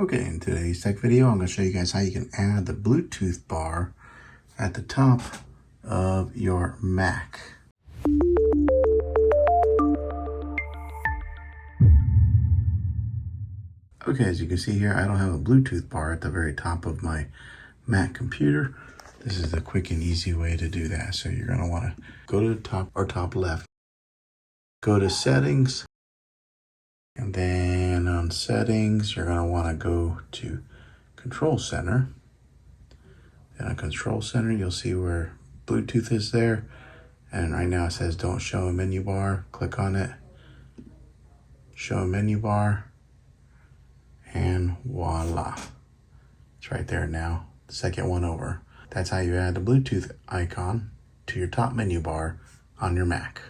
Okay, in today's tech video, I'm going to show you guys how you can add the Bluetooth bar at the top of your Mac. Okay, as you can see here, I don't have a Bluetooth bar at the very top of my Mac computer. This is the quick and easy way to do that. So you're going to want to go to the top or top left, go to settings, and then on settings, you're going to want to go to Control Center. Then on Control Center, you'll see where Bluetooth is there. And right now it says don't show a menu bar. Click on it. Show a menu bar. And voila. It's right there now. The second one over. That's how you add the Bluetooth icon to your top menu bar on your Mac.